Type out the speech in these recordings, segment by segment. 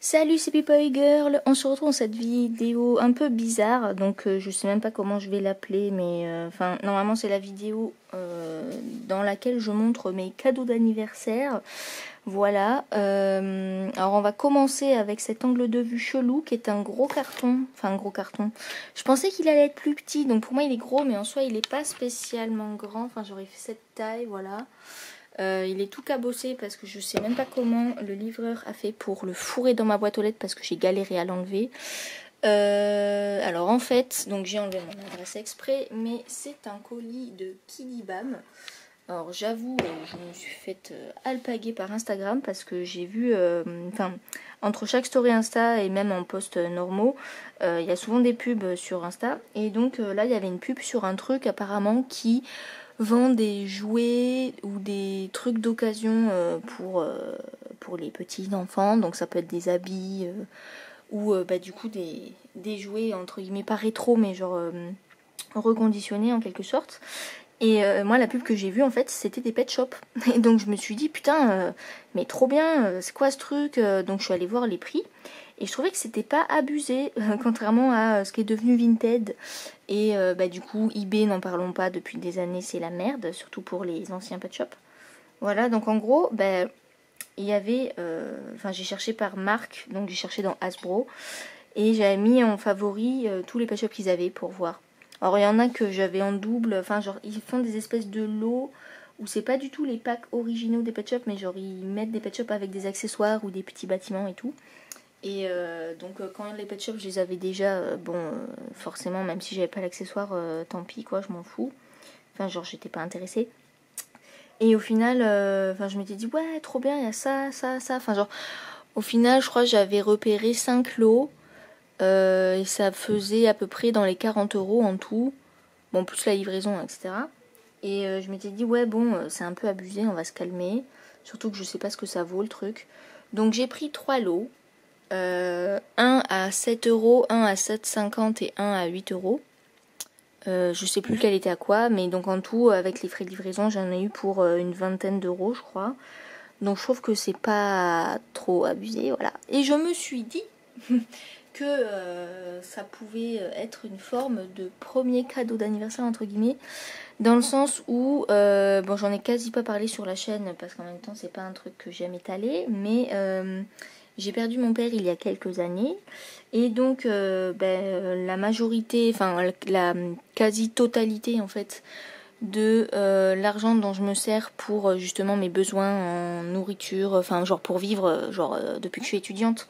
Salut, c'est Pipoy Girl. On se retrouve dans cette vidéo un peu bizarre. Donc je sais même pas comment je vais l'appeler, mais enfin normalement c'est la vidéo dans laquelle je montre mes cadeaux d'anniversaire. Voilà. Alors on va commencer avec cet angle de vue chelou qui est un gros carton. Enfin un gros carton. Je pensais qu'il allait être plus petit, donc pour moi il est gros, mais en soi il est pas spécialement grand. Enfin j'aurais fait cette taille, voilà. Il est tout cabossé parce que je sais même pas comment le livreur a fait pour le fourrer dans ma boîte aux lettres parce que j'ai galéré à l'enlever. Alors en fait, donc j'ai enlevé mon adresse exprès, mais c'est un colis de Kidibam. Alors j'avoue, je me suis faite alpaguer par Instagram parce que j'ai vu, enfin entre chaque story Insta et même en post normaux, il y a souvent des pubs sur Insta. Et donc là il y avait une pub sur un truc apparemment qui vend des jouets ou des trucs d'occasion pour les petits enfants. Donc ça peut être des habits ou du coup des jouets entre guillemets pas rétro mais genre reconditionnés en quelque sorte. Et moi la pub que j'ai vue en fait c'était des pet shops. Et donc je me suis dit putain mais trop bien, c'est quoi ce truc. Donc je suis allée voir les prix. Et je trouvais que c'était pas abusé, contrairement à ce qui est devenu Vinted. Et du coup, eBay, n'en parlons pas, depuis des années, c'est la merde, surtout pour les anciens pet shops. Voilà, donc en gros, il y avait... Enfin, j'ai cherché par marque, donc j'ai cherché dans Hasbro. Et j'avais mis en favori tous les pet shops qu'ils avaient pour voir. Alors, il y en a que j'avais en double, enfin, genre, ils font des espèces de lots où c'est pas du tout les packs originaux des pet shops, mais genre, ils mettent des pet shops avec des accessoires ou des petits bâtiments et tout. Et donc quand les pet shops je les avais déjà, forcément même si j'avais pas l'accessoire, tant pis quoi, je m'en fous. Enfin genre j'étais pas intéressée. Et au final, je m'étais dit ouais trop bien, il y a ça, ça, ça. Enfin genre au final je crois que j'avais repéré 5 lots et ça faisait à peu près dans les 40 € en tout. Bon plus la livraison etc. Et je m'étais dit ouais bon c'est un peu abusé, on va se calmer. Surtout que je sais pas ce que ça vaut le truc. Donc j'ai pris 3 lots. Un à 7 €, un à 7,50 et un à 8 €. Je sais plus quel était à quoi, mais donc en tout, avec les frais de livraison, j'en ai eu pour une vingtaine d'euros, je crois. Donc je trouve que c'est pas trop abusé, voilà. Et je me suis dit que ça pouvait être une forme de premier cadeau d'anniversaire, entre guillemets, dans le sens où, j'en ai quasi pas parlé sur la chaîne, parce qu'en même temps, c'est pas un truc que j'aime étaler, mais... j'ai perdu mon père il y a quelques années et donc la majorité, enfin la quasi-totalité en fait de l'argent dont je me sers pour justement mes besoins en nourriture, enfin genre pour vivre depuis que je suis étudiante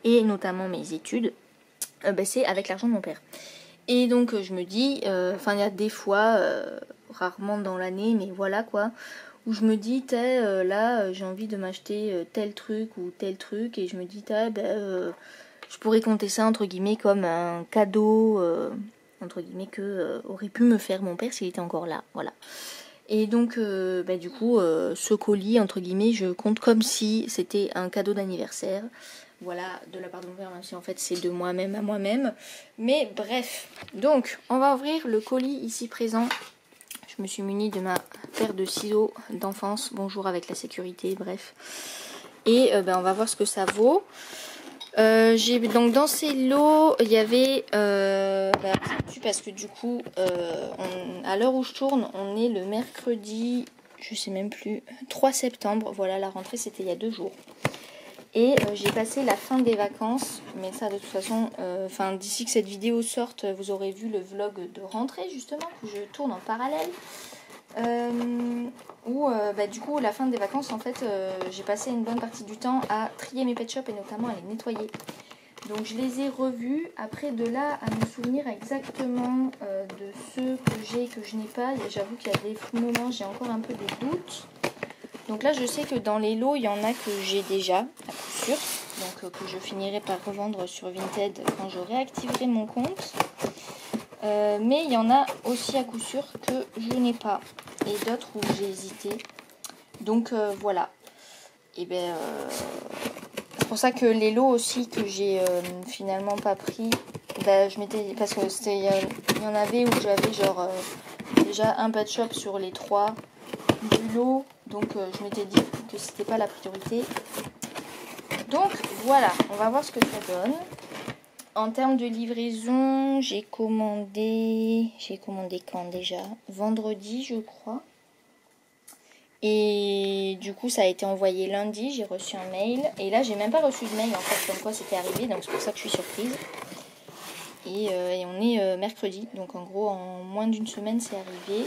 et notamment mes études, c'est avec l'argent de mon père. Et donc je me dis, il y a des fois, rarement dans l'année, mais voilà quoi, où je me dis là j'ai envie de m'acheter tel truc ou tel truc et je me dis je pourrais compter ça entre guillemets comme un cadeau entre guillemets que aurait pu me faire mon père s'il était encore là, voilà. Et donc du coup ce colis entre guillemets je compte comme si c'était un cadeau d'anniversaire, voilà, de la part de mon père, même si en fait c'est de moi-même à moi-même, mais bref. Donc on va ouvrir le colis ici présent. Je me suis munie de ma paire de ciseaux d'enfance. Bonjour avec la sécurité, bref. Et on va voir ce que ça vaut. Donc dans ces lots, il y avait... parce que du coup, à l'heure où je tourne, on est le mercredi, je sais même plus, 3 septembre. Voilà, la rentrée c'était il y a 2 jours. Et j'ai passé la fin des vacances, mais ça de toute façon, d'ici que cette vidéo sorte, vous aurez vu le vlog de rentrée justement, que je tourne en parallèle. Où du coup la fin des vacances en fait j'ai passé une bonne partie du temps à trier mes pet shops et notamment à les nettoyer. Donc je les ai revus, après de là à me souvenir exactement de ceux que j'ai et que je n'ai pas, j'avoue qu'il y a des moments j'ai encore un peu des doutes. Donc là je sais que dans les lots il y en a que j'ai déjà à coup sûr, donc que je finirai par revendre sur Vinted quand je réactiverai mon compte. Mais il y en a aussi à coup sûr que je n'ai pas et d'autres où j'ai hésité. Donc voilà. Et c'est pour ça que les lots aussi que j'ai finalement pas pris, je m'étais, parce que il y en avait où j'avais déjà un pet shop sur les 3 du lot, donc je m'étais dit que c'était pas la priorité. Donc voilà, on va voir ce que ça donne. En termes de livraison, j'ai commandé quand déjà? Vendredi, je crois. Et du coup, ça a été envoyé lundi, j'ai reçu un mail. Et là, j'ai même pas reçu de mail en fait, comme quoi c'était arrivé, donc c'est pour ça que je suis surprise. Et on est mercredi, donc en gros, en moins d'une semaine, c'est arrivé.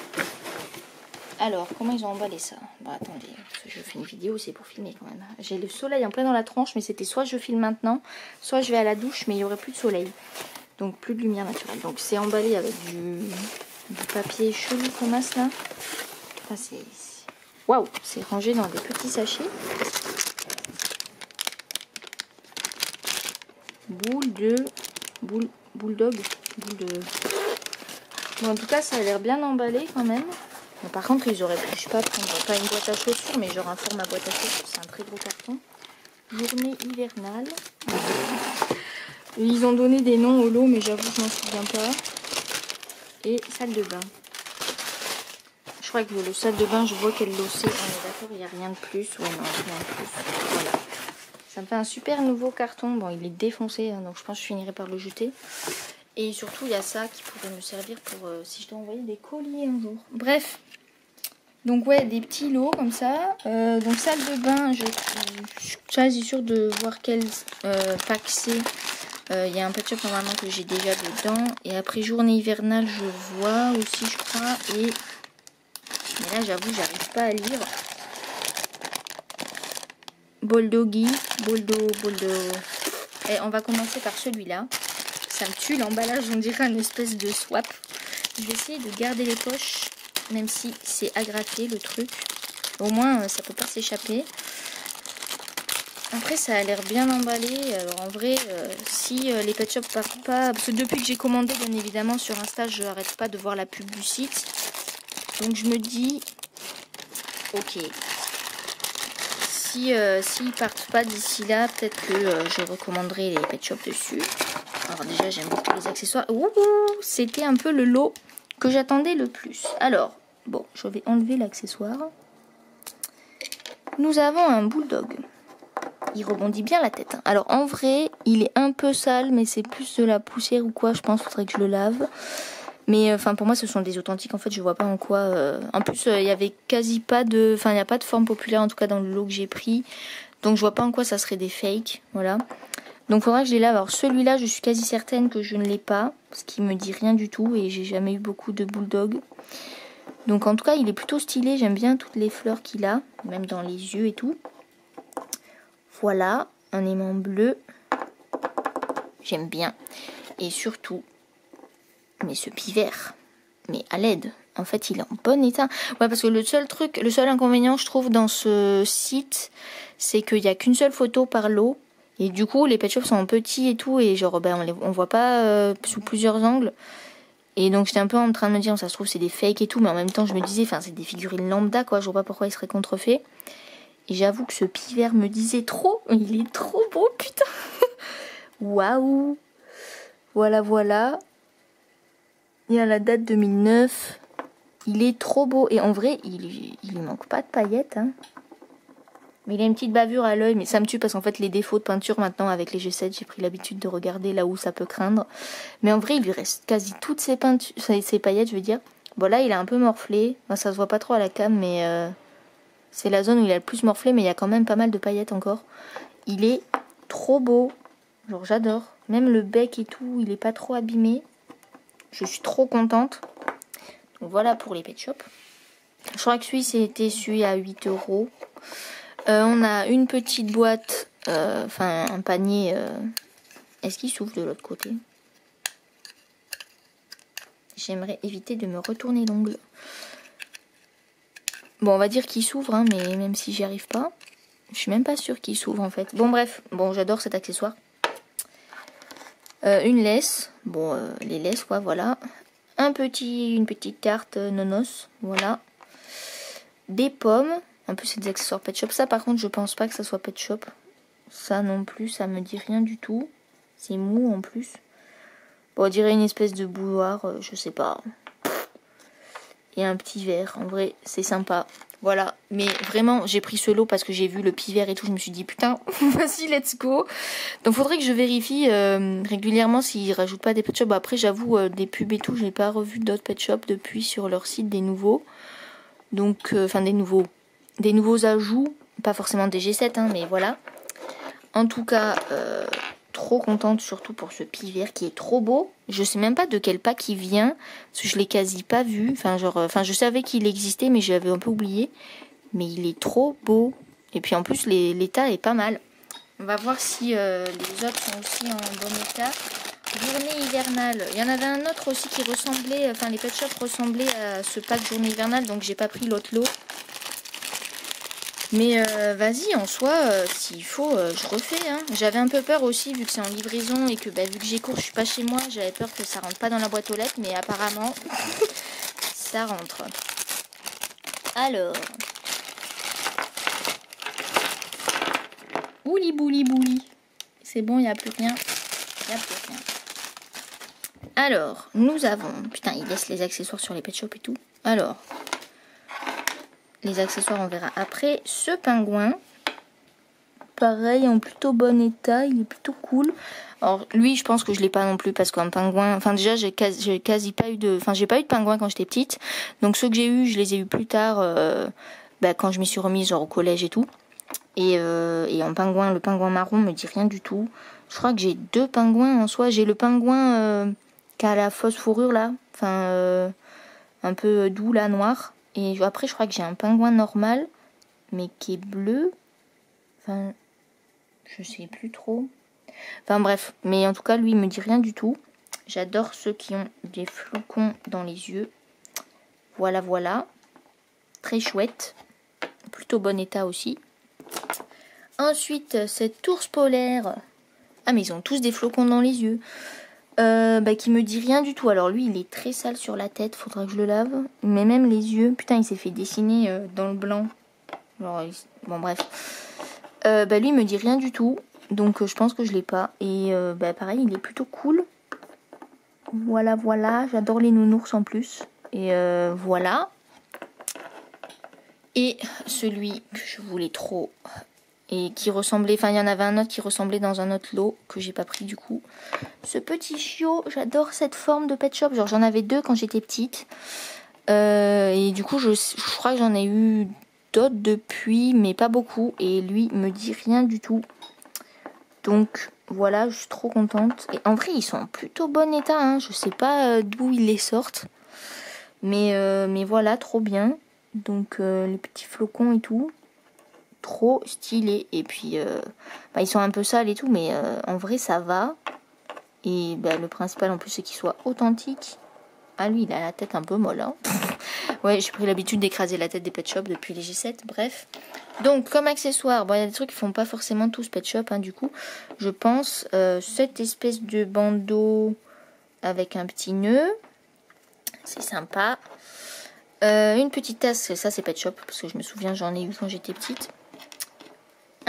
Alors, comment ils ont emballé ça? Bon, attendez, parce que je fais une vidéo, c'est pour filmer quand même. J'ai le soleil en plein dans la tronche, mais c'était soit je filme maintenant, soit je vais à la douche, mais il n'y aurait plus de soleil. Donc, plus de lumière naturelle. Donc, c'est emballé avec du papier chelou comme ça, là. Enfin, c'est... Waouh! C'est rangé dans des petits sachets. Bulldog. Bon, en tout cas, ça a l'air bien emballé quand même. Bon, par contre, ils auraient pu, je sais pas, prendre pas une boîte à chaussures, mais genre un format boîte à chaussures. C'est un très gros carton. Journée hivernale. Ils ont donné des noms au lot, mais j'avoue, je m'en souviens pas. Et salle de bain. Je crois que le salle de bain, je vois qu'elle l'ossée. On est d'accord, il n'y a rien de plus. Ouais, non, rien de plus. Voilà. Ça me fait un super nouveau carton. Bon, il est défoncé, hein, donc je pense que je finirai par le jeter. Et surtout, il y a ça qui pourrait me servir pour si je dois envoyer des colis un jour. Bref. Donc ouais, des petits lots comme ça. Donc salle de bain, je suis quasi sûre de voir quel pack c'est. Il y a un Pet Shop normalement que j'ai déjà dedans. Et après journée hivernale, je vois aussi, je crois. Mais là, j'avoue, j'arrive pas à lire. Boldo. Et on va commencer par celui-là. Ça me tue, l'emballage, on dirait une espèce de swap. Je vais essayer de garder les poches, même si c'est à gratter le truc. Au moins, ça peut pas s'échapper. Après, ça a l'air bien emballé. Alors en vrai, si les Pet Shop partent pas... Parce que depuis que j'ai commandé, bien évidemment, sur Insta, je n'arrête pas de voir la pub du site. Donc je me dis, ok, s'ils partent pas d'ici là, peut-être que je recommanderai les Pet Shop dessus. Alors déjà, j'aime beaucoup les accessoires. Ouh, c'était un peu le lot que j'attendais le plus. Alors, bon, je vais enlever l'accessoire. Nous avons un Bulldog. Il rebondit bien la tête. Alors en vrai, il est un peu sale, mais c'est plus de la poussière ou quoi. Je pense qu'il faudrait que je le lave. Mais enfin pour moi ce sont des authentiques, en fait je vois pas en quoi. En plus il y avait quasi pas de. Enfin il n'y a pas de forme populaire en tout cas dans le lot que j'ai pris. Donc je vois pas en quoi ça serait des fakes. Voilà. Donc il faudra que je les lave. Alors celui-là je suis quasi certaine que je ne l'ai pas. Ce qui me dit rien du tout et j'ai jamais eu beaucoup de Bulldog. Donc en tout cas il est plutôt stylé. J'aime bien toutes les fleurs qu'il a. Même dans les yeux et tout. Voilà. Un aimant bleu. J'aime bien. Et surtout. Mais ce pivert, mais à l'aide, en fait il est en bon état. Ouais, parce que le seul inconvénient je trouve dans ce site, c'est qu'il n'y a qu'une seule photo par lot. Et du coup les Pet Shops sont petits et tout, et genre on voit pas sous plusieurs angles. Et donc j'étais un peu en train de me dire, ça se trouve c'est des fakes et tout, mais en même temps je me disais, enfin c'est des figurines lambda quoi, je vois pas pourquoi ils seraient contrefaits. Et j'avoue que ce pivert me disait trop, il est trop beau, putain. Waouh. Voilà. Il y a la date 2009. Il est trop beau. Et en vrai, il manque pas de paillettes. Hein. Mais il a une petite bavure à l'œil. Mais ça me tue parce qu'en fait, les défauts de peinture, maintenant, avec les G7, j'ai pris l'habitude de regarder là où ça peut craindre. Mais en vrai, il lui reste quasi toutes ses paillettes, je veux dire. Bon, là, il a un peu morflé. Enfin, ça se voit pas trop à la cam, mais c'est la zone où il a le plus morflé. Mais il y a quand même pas mal de paillettes encore. Il est trop beau. Genre, j'adore. Même le bec et tout, il est pas trop abîmé. Je suis trop contente. Donc voilà pour les Pet Shop. Je crois que c'était celui à 8 €. On a une petite boîte, enfin un panier. Est-ce qu'il s'ouvre de l'autre côté? J'aimerais éviter de me retourner l'ongle. Bon, on va dire qu'il s'ouvre, hein, mais même si j'y arrive pas, je suis même pas sûre qu'il s'ouvre en fait. Bon bref, bon j'adore cet accessoire. Une laisse, bon les laisses quoi, voilà. Une petite carte nonos, voilà. Des pommes, en plus c'est des accessoires Pet Shop. Ça par contre je pense pas que ça soit Pet Shop. Ça non plus, ça me dit rien du tout. C'est mou en plus. Bon, on dirait une espèce de bouilloire, je sais pas. Et un petit verre, en vrai c'est sympa. Voilà, mais vraiment, j'ai pris ce lot parce que j'ai vu le pivert et tout. Je me suis dit, putain, vas-y, let's go. Donc, faudrait que je vérifie régulièrement s'ils rajoutent pas des pet shops. Après, j'avoue, des pubs et tout, j'ai pas revu d'autres pet shops depuis sur leur site, des nouveaux. Donc, enfin, des nouveaux ajouts. Pas forcément des G7, hein, mais voilà. En tout cas, trop contente surtout pour ce pivert qui est trop beau. Je sais même pas de quel pack il vient, parce que je l'ai quasi pas vu. Enfin, je savais qu'il existait, mais j'avais un peu oublié. Mais il est trop beau. Et puis en plus, l'état est pas mal. On va voir si les autres sont aussi en bon état. Journée hivernale. Il y en avait un autre aussi qui ressemblait, enfin les pet shops ressemblaient à ce pack journée hivernale, donc j'ai pas pris l'autre lot. Mais vas-y, en soi, s'il faut, je refais. Hein. J'avais un peu peur aussi, vu que c'est en livraison et que vu que j'ai cours, je suis pas chez moi. J'avais peur que ça rentre pas dans la boîte aux lettres, mais apparemment, ça rentre. Alors. Bouli, bouli, bouli. C'est bon, il n'y a plus rien. Il n'y a plus rien. Alors, nous avons... Putain, il laisse les accessoires sur les pet shops et tout. Alors... Les accessoires, on verra après. Ce pingouin, pareil, en plutôt bon état. Il est plutôt cool. Alors, lui, je pense que je l'ai pas non plus parce qu'un pingouin... Enfin, déjà, j'ai quasi pas eu de... Enfin, j'ai pas eu de pingouin quand j'étais petite. Donc, ceux que j'ai eu, je les ai eu plus tard, quand je m'y suis remise, genre au collège et tout. Et en pingouin, le pingouin marron me dit rien du tout. Je crois que j'ai 2 pingouins en soi. J'ai le pingouin qui a la fausse fourrure, là. Enfin, un peu doux, là, noir. Et après, je crois que j'ai un pingouin normal, mais qui est bleu. Enfin, je sais plus trop. Enfin bref, mais en tout cas, lui, il me dit rien du tout. J'adore ceux qui ont des flocons dans les yeux. Voilà, voilà. Très chouette. Plutôt bon état aussi. Ensuite, cet ours polaire. Ah, mais ils ont tous des flocons dans les yeux. Qui me dit rien du tout. Alors lui, il est très sale sur la tête, faudra que je le lave. Mais même les yeux, putain, il s'est fait dessiner dans le blanc. Genre, bon bref. Lui, il me dit rien du tout. Donc je pense que je l'ai pas. Et pareil, il est plutôt cool. Voilà, voilà. J'adore les nounours en plus. Et voilà. Et celui que je voulais trop... Et qui ressemblait, enfin il y en avait un autre qui ressemblait dans un autre lot que j'ai pas pris du coup. Ce petit chiot, j'adore cette forme de pet shop. Genre j'en avais 2 quand j'étais petite. Et du coup je crois que j'en ai eu d'autres depuis, mais pas beaucoup. Et lui me dit rien du tout. Donc voilà, je suis trop contente. Et en vrai ils sont en plutôt bon état. Hein. Je sais pas d'où ils les sortent. Mais voilà, trop bien. Donc les petits flocons et tout. Trop stylé. Et puis ils sont un peu sales et tout, mais en vrai ça va. Et le principal en plus c'est qu'il soit authentique. Ah lui il a la tête un peu molle hein. Ouais, j'ai pris l'habitude d'écraser la tête des pet shops depuis les G7. Bref, donc comme accessoire, bon il y a des trucs qui font pas forcément tous pet shop hein, du coup je pense. Cette espèce de bandeau avec un petit nœud, c'est sympa. Une petite tasse, ça c'est pet shop parce que je me souviens j'en ai eu quand j'étais petite.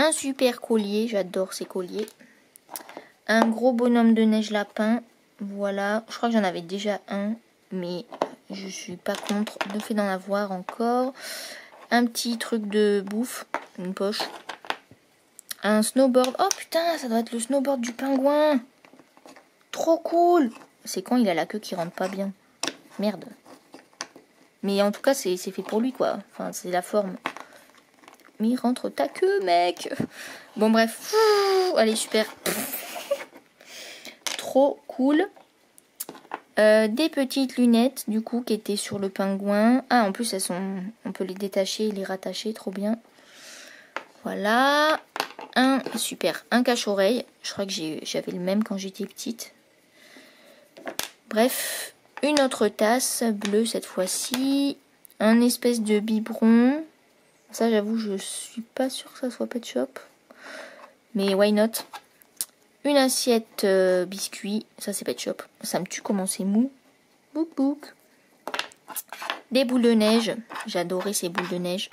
Un super collier, j'adore ces colliers. Un gros bonhomme de neige lapin. Voilà, je crois que j'en avais déjà un, mais je suis pas contre le fait d'en avoir encore. Un petit truc de bouffe, une poche. Un snowboard. Oh putain, ça doit être le snowboard du pingouin. Trop cool. C'est quand il a la queue qui rentre pas bien. Merde. Mais en tout cas, c'est fait pour lui quoi. Enfin, c'est la forme. Mais rentre ta queue, mec. Bon, bref. Allez, super. Trop cool. Des petites lunettes, du coup, qui étaient sur le pingouin. Ah, en plus, elles sont... on peut les détacher et les rattacher. Trop bien. Voilà. Super. Un cache-oreille. Je crois que j'avais le même quand j'étais petite. Bref. Une autre tasse bleue, cette fois-ci. Un espèce de biberon. Ça, j'avoue, je suis pas sûre que ça soit pet shop. Mais why not? Une assiette biscuit. Ça, c'est pet shop. Ça me tue comment c'est mou. Bouk bouk. Des boules de neige. J'adorais ces boules de neige.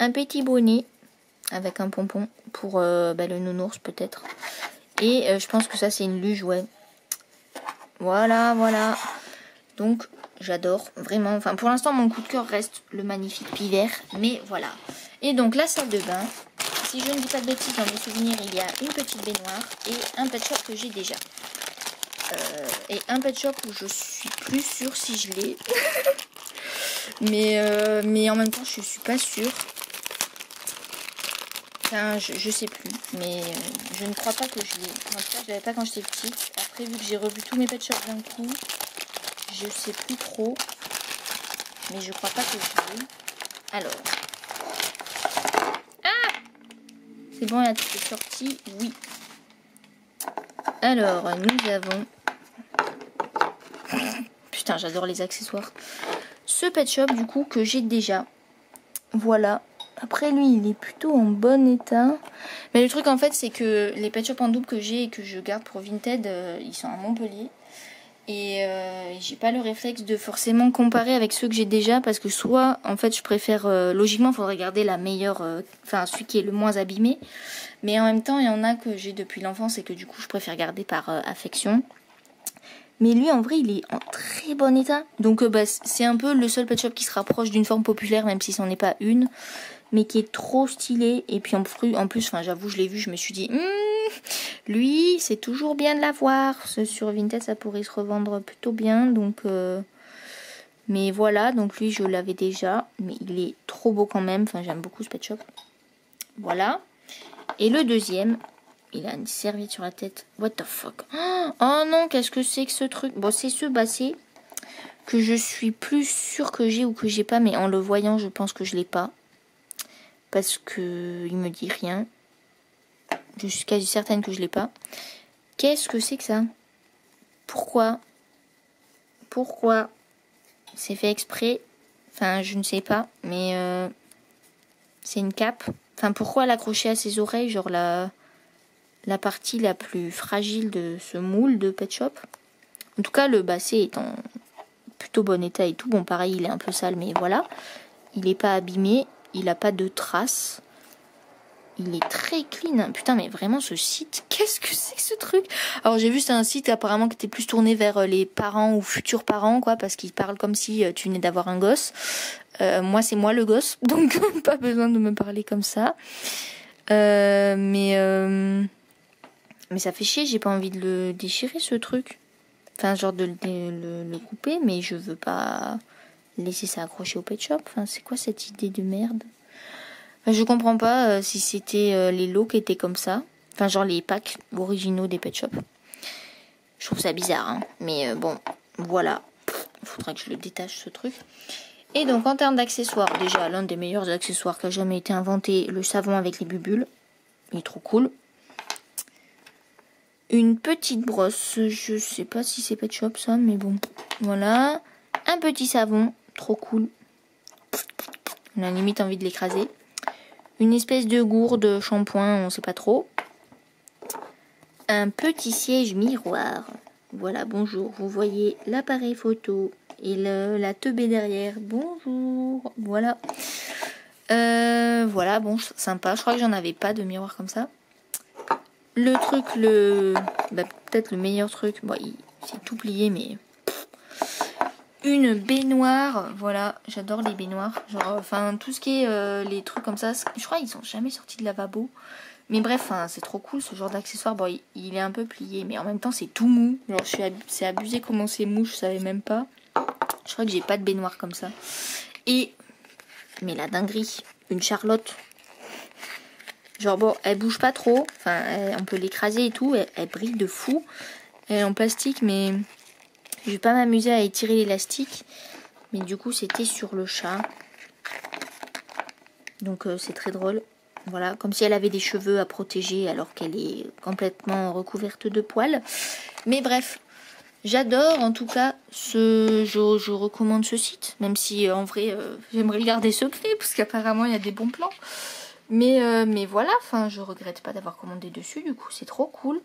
Un petit bonnet avec un pompon pour le nounours peut-être. Et je pense que ça, c'est une luge, ouais. Voilà, voilà. Donc, j'adore vraiment. Enfin pour l'instant mon coup de cœur reste le magnifique Pivert, mais voilà. Et donc la salle de bain, si je ne dis pas de bêtises, dans mes souvenirs il y a une petite baignoire et un pet shop que j'ai déjà. Et un pet shop où je suis plus sûre si je l'ai. mais en même temps je suis pas sûre. Enfin, je sais plus, mais je ne crois pas que je l'ai. En tout cas, je l'avais pas quand j'étais petite. Après, vu que j'ai revu tous mes pet shops d'un coup, je sais plus trop. Mais je crois pas que je l'ai. Alors. Ah! C'est bon, la tête est sortie. Oui. Alors, nous avons... Putain, j'adore les accessoires. Ce pet shop, du coup, que j'ai déjà. Voilà. Après, lui, il est plutôt en bon état. Mais le truc, en fait, c'est que les pet shops en double que j'ai et que je garde pour Vinted, ils sont à Montpellier. Et j'ai pas le réflexe de forcément comparer avec ceux que j'ai déjà. Parce que soit, en fait, je préfère... logiquement, il faudrait garder la meilleure... Enfin, celui qui est le moins abîmé. Mais en même temps, il y en a que j'ai depuis l'enfance et que du coup, je préfère garder par affection. Mais lui, en vrai, il est en très bon état. Donc, c'est un peu le seul pet shop qui se rapproche d'une forme populaire, même si c'en est pas une. Mais qui est trop stylé. Et puis en plus, enfin, j'avoue, je l'ai vu, je me suis dit, lui, c'est toujours bien de l'avoir. Sur Vinted, ça pourrait se revendre plutôt bien. Donc, mais voilà, donc lui, je l'avais déjà. Mais il est trop beau quand même. Enfin, j'aime beaucoup ce pet shop. Voilà. Et le deuxième, il a une serviette sur la tête. What the fuck? Oh non, qu'est-ce que c'est que ce truc? Bon, c'est ce basset que je suis plus sûre que j'ai ou que j'ai pas. Mais en le voyant, je pense que je l'ai pas. Parce que il me dit rien. Je suis quasi certaine que je l'ai pas. Qu'est-ce que c'est que ça? Pourquoi c'est fait exprès? Enfin, je ne sais pas. Mais c'est une cape. Enfin, pourquoi l'accrocher à ses oreilles? Genre la partie la plus fragile de ce moule de pet shop. En tout cas, le basset est en plutôt bon état et tout. Bon, pareil, il est un peu sale, mais voilà. Il n'est pas abîmé. Il n'a pas de traces. Il est très clean. Putain, mais vraiment, ce site, qu'est-ce que c'est que ce truc? Alors, j'ai vu, c'est un site apparemment qui était plus tourné vers les parents ou futurs parents, quoi, parce qu'il parle comme si tu venais d'avoir un gosse. Moi, c'est moi le gosse, donc pas besoin de me parler comme ça. Mais ça fait chier, j'ai pas envie de le déchirer, ce truc. Enfin, genre de le couper, mais je veux pas laisser ça accroché au pet shop. Enfin, c'est quoi cette idée de merde? Enfin, je comprends pas si c'était les lots qui étaient comme ça. Enfin, genre les packs originaux des pet shop. Je trouve ça bizarre, hein. Mais bon, voilà. Faudrait que je le détache, ce truc. Et donc, en termes d'accessoires, déjà, l'un des meilleurs accessoires qui a jamais été inventé, le savon avec les bubules. Il est trop cool. Une petite brosse, je sais pas si c'est pet shop ça, mais bon, voilà. Un petit savon, trop cool. On a limite envie de l'écraser. Une espèce de gourde shampoing, on sait pas trop. Un petit siège miroir. Voilà, bonjour. Vous voyez l'appareil photo et la teubée derrière. Bonjour. Voilà. Voilà, bon, sympa. Je crois que j'en avais pas de miroir comme ça. Le truc, peut-être le meilleur truc. Bon, c'est tout plié, mais... Une baignoire. Voilà, j'adore les baignoires. Genre, enfin, tout ce qui est les trucs comme ça. Je crois qu'ils sont jamais sortis de lavabo. Mais bref, c'est trop cool ce genre d'accessoire. Bon, il est un peu plié, mais en même temps, c'est tout mou. Genre, c'est abusé comment c'est mou, je savais même pas. Je crois que j'ai pas de baignoire comme ça. Et... Mais la dinguerie, une Charlotte. Genre bon, elle bouge pas trop. Enfin, on peut l'écraser et tout. Elle brille de fou. Elle est en plastique, mais je vais pas m'amuser à étirer l'élastique. Mais du coup, c'était sur le chat. Donc c'est très drôle. Voilà, comme si elle avait des cheveux à protéger alors qu'elle est complètement recouverte de poils. Mais bref, j'adore en tout cas je recommande ce site. Même si en vrai, j'aimerais le garder secret parce qu'apparemment il y a des bons plans. Mais voilà, enfin, je regrette pas d'avoir commandé dessus, du coup, c'est trop cool.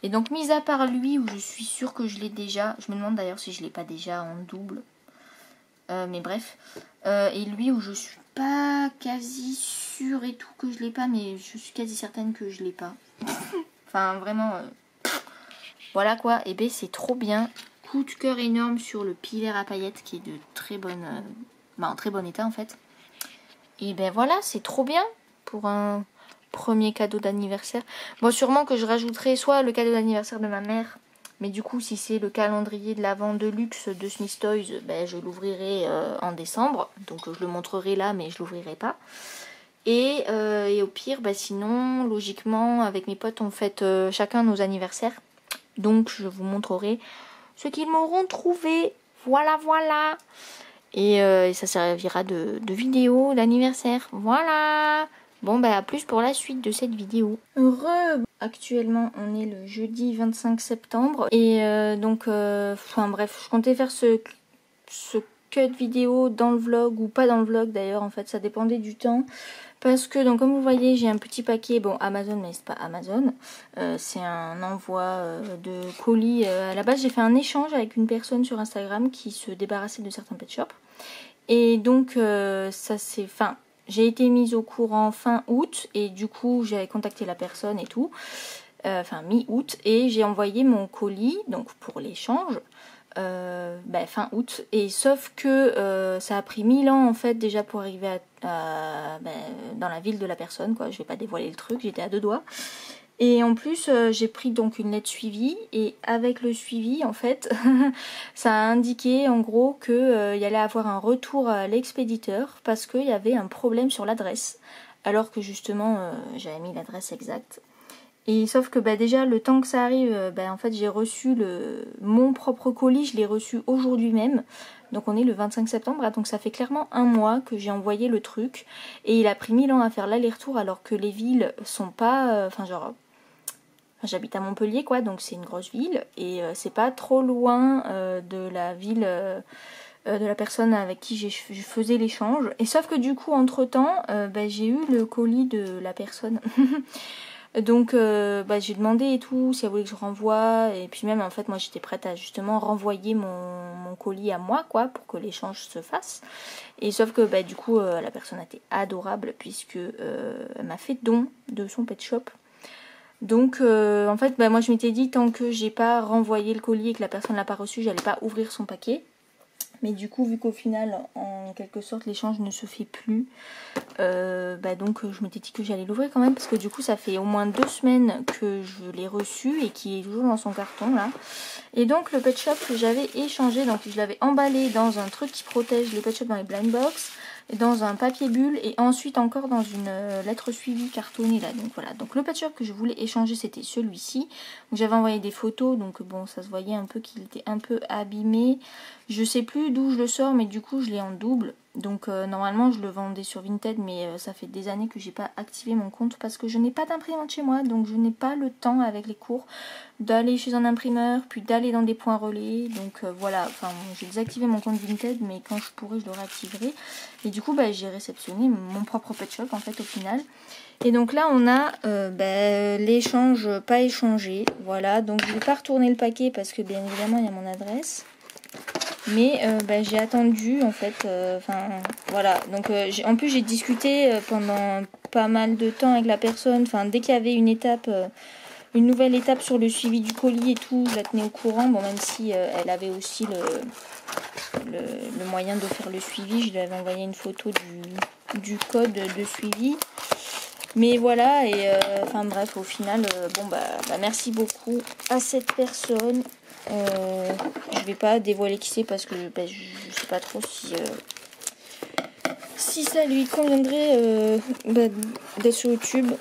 Et donc, mis à part lui, où je suis sûre que je l'ai déjà, je me demande d'ailleurs si je l'ai pas déjà en double. Mais bref. Et lui, où je suis pas quasi sûre et tout que je l'ai pas, mais je suis quasi certaine que je l'ai pas. Enfin, vraiment, voilà quoi. Et ben, c'est trop bien. coup de cœur énorme sur le pilaire à paillettes qui est de très bonne, en très bon état en fait. Et ben voilà, c'est trop bien pour un premier cadeau d'anniversaire. Bon, sûrement que je rajouterai soit le cadeau d'anniversaire de ma mère, mais du coup si c'est le calendrier de l'Avent de luxe de Smith Toys, ben, je l'ouvrirai en décembre. Donc je le montrerai là, mais je l'ouvrirai pas. Et au pire, ben, sinon, logiquement, avec mes potes, on fête chacun nos anniversaires. Donc je vous montrerai ce qu'ils m'auront trouvé. Voilà, voilà. Et ça servira de vidéo d'anniversaire. Voilà. Bon, bah à plus pour la suite de cette vidéo. Actuellement, on est le jeudi 25 septembre. Et enfin bref, je comptais faire ce cut vidéo dans le vlog ou pas dans le vlog d'ailleurs. En fait, ça dépendait du temps. Parce que, donc comme vous voyez, j'ai un petit paquet, bon Amazon, mais c'est pas Amazon, c'est un envoi de colis. À la base, j'ai fait un échange avec une personne sur Instagram qui se débarrassait de certains pet shops. Et donc, j'ai été mise au courant fin août, et du coup, j'avais contacté la personne et tout, enfin mi-août, et j'ai envoyé mon colis, donc pour l'échange, fin août, et sauf que ça a pris 1000 ans en fait déjà pour arriver dans la ville de la personne, quoi. Je vais pas dévoiler le truc, j'étais à deux doigts. Et en plus j'ai pris donc une lettre suivie, et avec le suivi en fait ça a indiqué en gros que il y allait avoir un retour à l'expéditeur parce qu'il y avait un problème sur l'adresse, alors que justement j'avais mis l'adresse exacte. Et sauf que déjà le temps que ça arrive, en fait j'ai reçu mon propre colis, je l'ai reçu aujourd'hui même. Donc on est le 25 septembre, donc ça fait clairement un mois que j'ai envoyé le truc. Et il a pris 1000 ans à faire l'aller-retour alors que les villes sont pas... j'habite à Montpellier quoi, donc c'est une grosse ville. Et c'est pas trop loin de la ville... de la personne avec qui je faisais l'échange. Et sauf que du coup entre temps j'ai eu le colis de la personne. Donc j'ai demandé et tout si elle voulait que je renvoie, et puis même en fait moi j'étais prête à justement renvoyer mon colis à moi quoi, pour que l'échange se fasse. Et sauf que du coup la personne a été adorable puisque elle m'a fait don de son pet shop. Donc en fait moi je m'étais dit tant que j'ai pas renvoyé le colis et que la personne l'a pas reçu, j'allais pas ouvrir son paquet. Mais du coup, vu qu'au final, en quelque sorte, l'échange ne se fait plus, donc je m'étais dit que j'allais l'ouvrir quand même, parce que du coup, ça fait au moins 2 semaines que je l'ai reçu et qui est toujours dans son carton là. Et donc, le pet shop que j'avais échangé, donc je l'avais emballé dans un truc qui protège le pet shop dans les blind box, dans un papier bulle, et ensuite encore dans une lettre suivie cartonnée là. Donc voilà, donc le pet shop que je voulais échanger c'était celui-ci. J'avais envoyé des photos, donc bon ça se voyait un peu qu'il était un peu abîmé. Je sais plus d'où je le sors, mais du coup je l'ai en double. Donc normalement je le vendais sur Vinted, mais ça fait des années que j'ai pas activé mon compte parce que je n'ai pas d'imprimante chez moi, donc je n'ai pas le temps avec les cours d'aller chez un imprimeur, puis d'aller dans des points relais. Donc voilà, enfin j'ai désactivé mon compte Vinted, mais quand je pourrai je le réactiverai. Et du coup j'ai réceptionné mon propre pet shop en fait au final. Et donc là on a l'échange pas échangé. Voilà, donc je vais pas retourner le paquet parce que bien évidemment il y a mon adresse. Mais j'ai attendu en fait, voilà, donc en plus j'ai discuté pendant pas mal de temps avec la personne, enfin dès qu'il y avait une étape, une nouvelle étape sur le suivi du colis et tout, je la tenais au courant, bon même si elle avait aussi le moyen de faire le suivi, je lui avais envoyé une photo du code de suivi. Mais voilà, et enfin bref, au final, merci beaucoup à cette personne. Je vais pas dévoiler qui c'est parce que je sais pas trop si ça lui conviendrait d'être sur YouTube.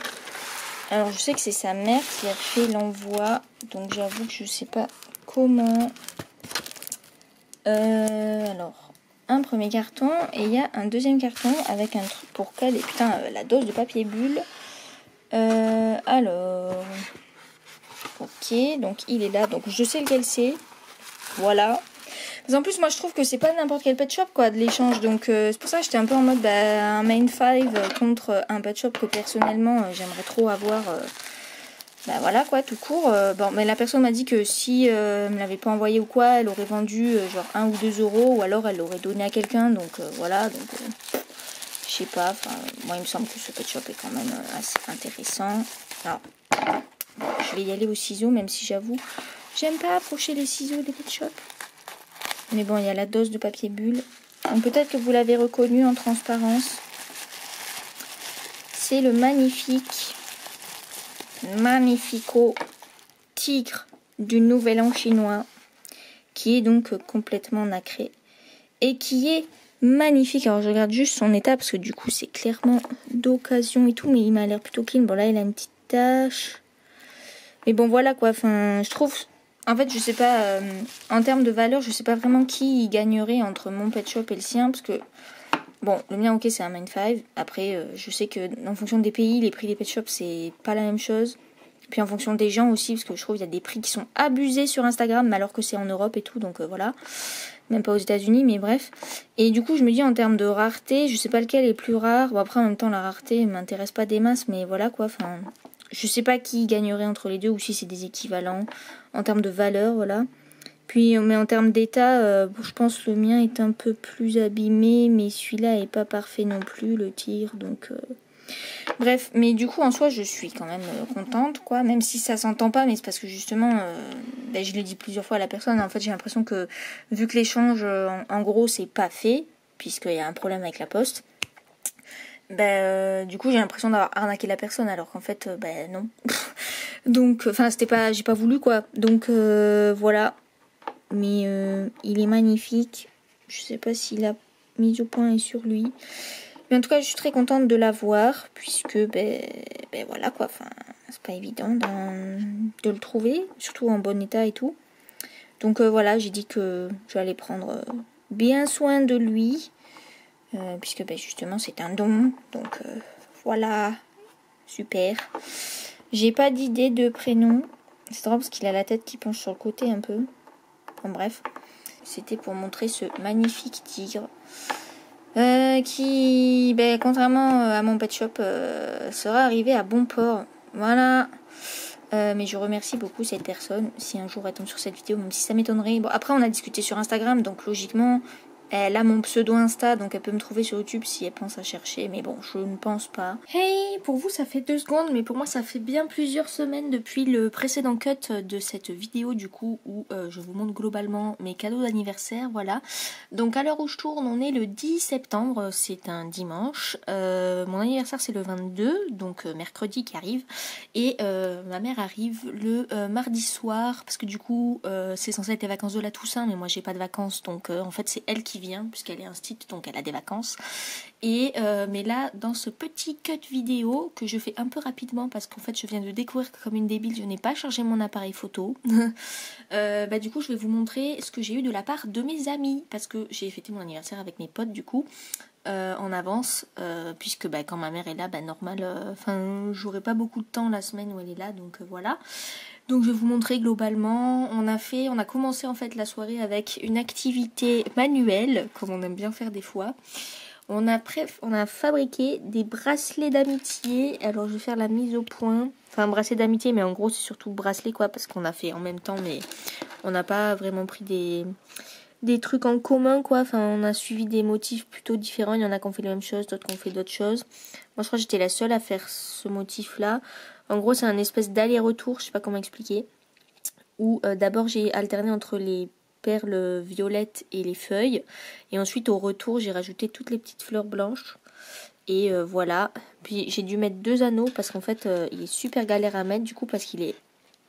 Alors je sais que c'est sa mère qui a fait l'envoi, donc j'avoue que je sais pas comment. Alors un premier carton et il y a un deuxième carton avec un truc pour caler la dose de papier bulle. Alors ok, donc il est là, donc je sais lequel c'est. Voilà. En plus moi je trouve que c'est pas n'importe quel pet shop quoi, de l'échange, donc c'est pour ça que j'étais un peu en mode un main 5 contre un pet shop que personnellement j'aimerais trop avoir. Voilà quoi, tout court. Mais la personne m'a dit que si elle me l'avait pas envoyé ou quoi, elle aurait vendu genre 1 ou 2 euros, ou alors elle l'aurait donné à quelqu'un, donc voilà, donc je sais pas, moi il me semble que ce pet shop est quand même assez intéressant. Alors je vais y aller au ciseau, même si j'avoue J'aime pas approcher les ciseaux des Pet Shop. Mais bon, il y a la dose de papier bulle. Peut-être que vous l'avez reconnu en transparence. C'est le magnifico tigre du Nouvel An chinois. Qui est donc complètement nacré. Et qui est magnifique. Alors je regarde juste son état parce que du coup c'est clairement d'occasion et tout. Mais il m'a l'air plutôt clean. Bon là il a une petite tache. Mais bon voilà quoi. Enfin je trouve... En fait, je sais pas, en termes de valeur, je sais pas vraiment qui y gagnerait entre mon Pet Shop et le sien. Parce que, bon, le mien, ok, c'est un Mind 5. Après, je sais que en fonction des pays, les prix des Pet Shop, c'est pas la même chose. Puis en fonction des gens aussi, parce que je trouve qu'il y a des prix qui sont abusés sur Instagram, mais alors que c'est en Europe et tout, donc voilà. Même pas aux États-Unis, mais bref. Et du coup, je me dis en termes de rareté, je sais pas lequel est plus rare. Bon, après, en même temps, la rareté m'intéresse pas des masses, mais voilà quoi, enfin... Je sais pas qui gagnerait entre les deux ou si c'est des équivalents en termes de valeur, voilà. Puis, mais en termes d'état, je pense que le mien est un peu plus abîmé, mais celui-là est pas parfait non plus, le tigre, donc... Bref, mais du coup, en soi, je suis quand même contente, quoi. Même si ça s'entend pas, mais c'est parce que justement, je l'ai dit plusieurs fois à la personne, en fait, j'ai l'impression que, vu que l'échange, en gros, c'est pas fait, puisqu'il y a un problème avec la poste, du coup j'ai l'impression d'avoir arnaqué la personne alors qu'en fait non. Donc enfin c'était pas, j'ai pas voulu quoi. Donc voilà. Mais il est magnifique. Je sais pas si la mise au point est sur lui. Mais en tout cas je suis très contente de l'avoir puisque voilà quoi. Enfin c'est pas évident de le trouver, surtout en bon état et tout. Donc voilà, j'ai dit que j'allais prendre bien soin de lui. Puisque justement c'est un don, donc voilà, super. J'ai pas d'idée de prénom, c'est drôle parce qu'il a la tête qui penche sur le côté un peu. Enfin bref, c'était pour montrer ce magnifique tigre qui, contrairement à mon Pet Shop, sera arrivé à bon port. Voilà. Mais je remercie beaucoup cette personne si un jour elle tombe sur cette vidéo, même si ça m'étonnerait. Bon, après on a discuté sur Instagram, donc logiquement elle a mon pseudo Insta, donc elle peut me trouver sur YouTube si elle pense à chercher, mais bon, je ne pense pas. Hey, pour vous ça fait 2 secondes, mais pour moi ça fait bien plusieurs semaines depuis le précédent cut de cette vidéo du coup où je vous montre globalement mes cadeaux d'anniversaire, voilà. Donc à l'heure où je tourne, on est le 10 septembre, c'est un dimanche. Mon anniversaire c'est le 22, donc mercredi qui arrive, et ma mère arrive le mardi soir, parce que du coup c'est censé être les vacances de la Toussaint, mais moi j'ai pas de vacances, donc en fait c'est elle qui vient puisqu'elle est instite, donc elle a des vacances. Et mais là dans ce petit cut vidéo que je fais un peu rapidement parce qu'en fait je viens de découvrir que comme une débile je n'ai pas chargé mon appareil photo. Du coup je vais vous montrer ce que j'ai eu de la part de mes amis parce que j'ai fêté mon anniversaire avec mes potes du coup en avance puisque quand ma mère est là normal, j'aurai pas beaucoup de temps la semaine où elle est là, donc voilà. Donc je vais vous montrer globalement, on a commencé en fait la soirée avec une activité manuelle, comme on aime bien faire des fois. On a fabriqué des bracelets d'amitié, alors je vais faire la mise au point, enfin bracelet d'amitié mais en gros c'est surtout bracelet quoi, parce qu'on a fait en même temps mais on n'a pas vraiment pris des trucs en commun quoi, enfin on a suivi des motifs plutôt différents, il y en a qui ont fait les mêmes choses, d'autres qui ont fait d'autres choses. Moi je crois que j'étais la seule à faire ce motif là. En gros c'est un espèce d'aller-retour, je sais pas comment expliquer, où d'abord j'ai alterné entre les perles violettes et les feuilles, et ensuite au retour j'ai rajouté toutes les petites fleurs blanches, et voilà. Puis j'ai dû mettre 2 anneaux parce qu'en fait il est super galère à mettre du coup parce qu'il est